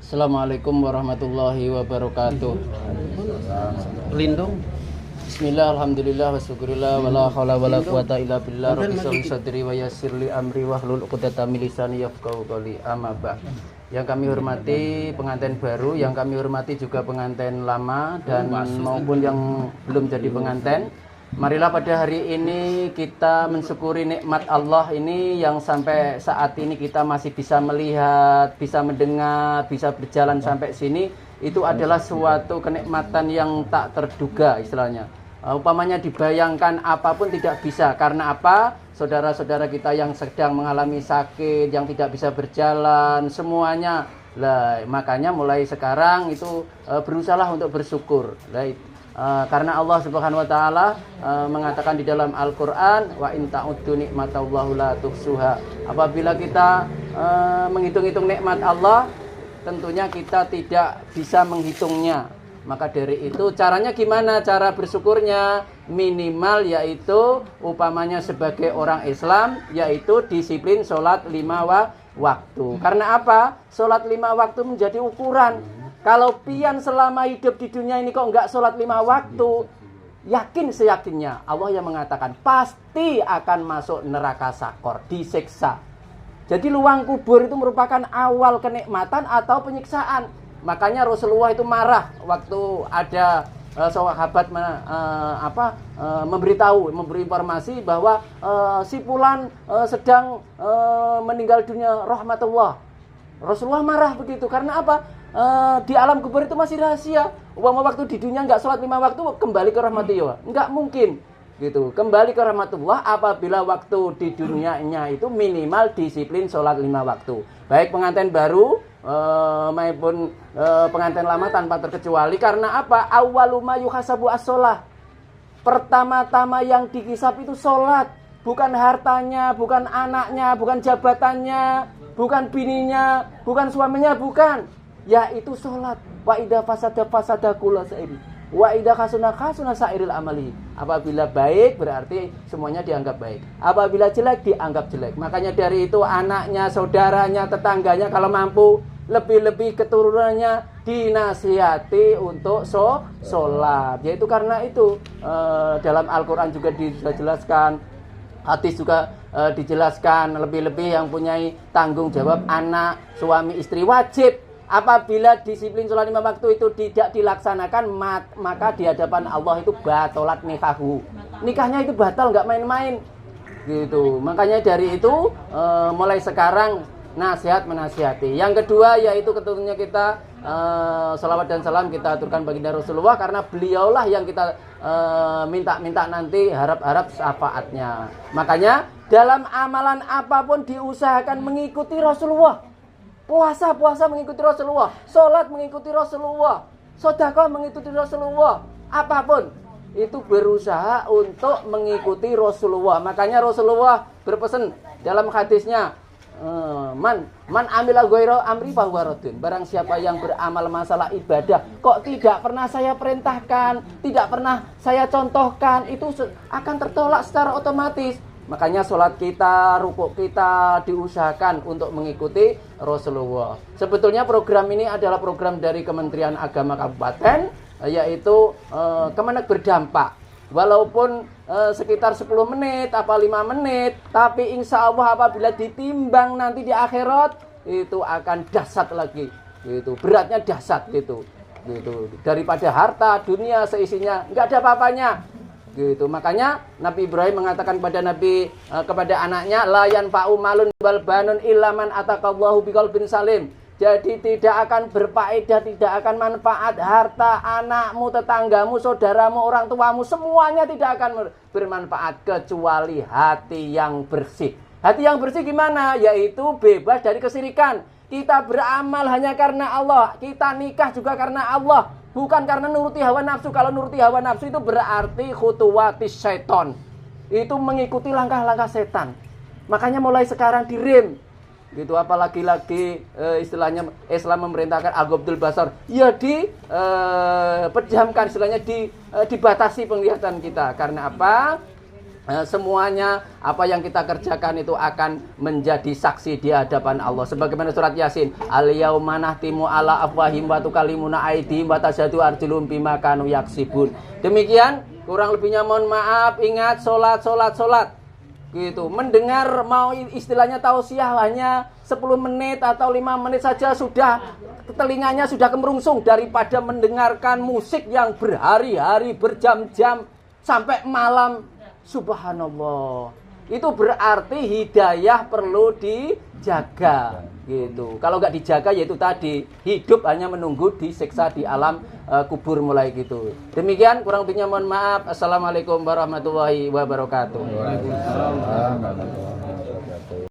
Assalamualaikum warahmatullahi wabarakatuh. Lindung. Bismillah, alhamdulillah, wasyukurillah, wala haula wala quwata illa billah. Rabbi shrah sadri wa yassir li amri wahlul 'uqdatam min lisani yafqahu qawli. Amma ba'd. Yang kami hormati pengantin baru, yang kami hormati juga pengantin lama dan maupun yang belum jadi pengantin. Marilah pada hari ini kita mensyukuri nikmat Allah ini yang sampai saat ini kita masih bisa melihat, bisa mendengar, bisa berjalan sampai sini. Itu adalah suatu kenikmatan yang tak terduga istilahnya. Umpamanya dibayangkan apapun tidak bisa. Karena apa? Saudara-saudara kita yang sedang mengalami sakit, yang tidak bisa berjalan, semuanya. Lah, makanya mulai sekarang itu berusahalah untuk bersyukur. Karena Allah Subhanahu wa taala mengatakan di dalam Al-Qur'an, wa in ta'uddu nikmatallahi la tuhsuha. Apabila kita menghitung-hitung nikmat Allah, tentunya kita tidak bisa menghitungnya. Maka dari itu caranya gimana? Cara bersyukurnya minimal yaitu umpamanya sebagai orang Islam yaitu disiplin sholat 5 waktu. Karena apa? Sholat 5 waktu menjadi ukuran. Kalau pian selama hidup di dunia ini kok enggak sholat 5 waktu, yakin seyakinnya Allah yang mengatakan pasti akan masuk neraka sakor, disiksa. Jadi luang kubur itu merupakan awal kenikmatan atau penyiksaan. Makanya Rasulullah itu marah waktu ada sahabat memberi informasi bahwa si fulan sedang meninggal dunia rahmatullah. Rasulullah marah begitu karena apa? Di alam kubur itu masih rahasia. Waktu di dunia enggak sholat 5 waktu kembali ke rahmatullah, enggak mungkin gitu. Kembali ke rahmatullah apabila waktu di dunianya itu minimal disiplin sholat 5 waktu. Baik pengantin baru maupun pengantin lama tanpa terkecuali. Karena apa? Awwaluma yuhasabu as-sholah. Pertama-tama yang dihisab itu sholat, bukan hartanya, bukan anaknya, bukan jabatannya, bukan bininya, bukan suaminya, bukan. Yaitu sholat. Wa idza fasada kullu sa'iri. Wa idza khasuna sa'iril amali. Apabila baik berarti semuanya dianggap baik. Apabila jelek dianggap jelek. Makanya dari itu anaknya, saudaranya, tetangganya kalau mampu, lebih-lebih keturunannya dinasihati untuk sholat. Yaitu karena itu dalam Al-Quran juga dijelaskan, hadis juga dijelaskan, lebih-lebih yang punya tanggung jawab anak, suami, istri wajib. Apabila disiplin sholat 5 waktu itu tidak dilaksanakan, maka di hadapan Allah itu batolat nikahu. Nikahnya itu batal, nggak main-main. Gitu. Makanya dari itu mulai sekarang nasihat menasihati. Yang kedua yaitu tentunya kita salawat dan salam kita aturkan baginda Rasulullah karena beliaulah yang kita minta-minta nanti harap-harap syafaatnya. Makanya dalam amalan apapun diusahakan mengikuti Rasulullah. Puasa mengikuti Rasulullah, sholat mengikuti Rasulullah, sedekah mengikuti Rasulullah, apapun itu berusaha untuk mengikuti Rasulullah. Makanya Rasulullah berpesan dalam hadisnya, man amila ghaira amri fahuwa raddun. Barang siapa yang beramal masalah ibadah kok tidak pernah saya perintahkan, tidak pernah saya contohkan, itu akan tertolak secara otomatis. Makanya sholat kita, rukuk kita diusahakan untuk mengikuti Rasulullah. Sebetulnya program ini adalah program dari Kementerian Agama Kabupaten, yaitu Kemenak berdampak. Walaupun sekitar 10 menit, 5 menit, tapi insya Allah apabila ditimbang nanti di akhirat, itu akan dahsyat lagi. Gitu. Beratnya dahsyat gitu. Daripada harta, dunia, seisinya, nggak ada apa-apanya. Gitu. Makanya Nabi Ibrahim mengatakan kepada anaknya, la yanfa'u malun wal banun illa man ataqallahu biqalbin salim. Jadi tidak akan berfaedah, tidak akan manfaat harta, anakmu, tetanggamu, saudaramu, orang tuamu, semuanya tidak akan bermanfaat kecuali hati yang bersih. Hati yang bersih gimana? Yaitu bebas dari kesyirikan. Kita beramal hanya karena Allah, kita nikah juga karena Allah. Bukan karena nuruti hawa nafsu. Kalau nuruti hawa nafsu itu berarti khutuwatis syaiton. Itu mengikuti langkah-langkah setan. Makanya mulai sekarang direm. Gitu, apalagi lagi istilahnya Islam memerintahkan aghabdul basar. Ya dipejamkan istilahnya dibatasi penglihatan kita. Karena apa? semuanya apa yang kita kerjakan itu akan menjadi saksi di hadapan Allah. Sebagaimana surat Yasin, al-yauma nahtimu ala afwahim wa tukallimuna aydihim wa tashhadu arjulum bima kanu yaksibun. Demikian, kurang lebihnya mohon maaf. Ingat salat gitu. Mendengar mau istilahnya tausiah hanya 10 menit atau 5 menit saja sudah telinganya sudah kemerungsung daripada mendengarkan musik yang berhari-hari, berjam-jam sampai malam. Subhanallah. Itu berarti hidayah perlu dijaga gitu. Kalau nggak dijaga yaitu tadi hidup hanya menunggu disiksa di alam kubur mulai gitu. Demikian, kurang lebihnya mohon maaf. Assalamualaikum warahmatullahi wabarakatuh. Waalaikumsalam.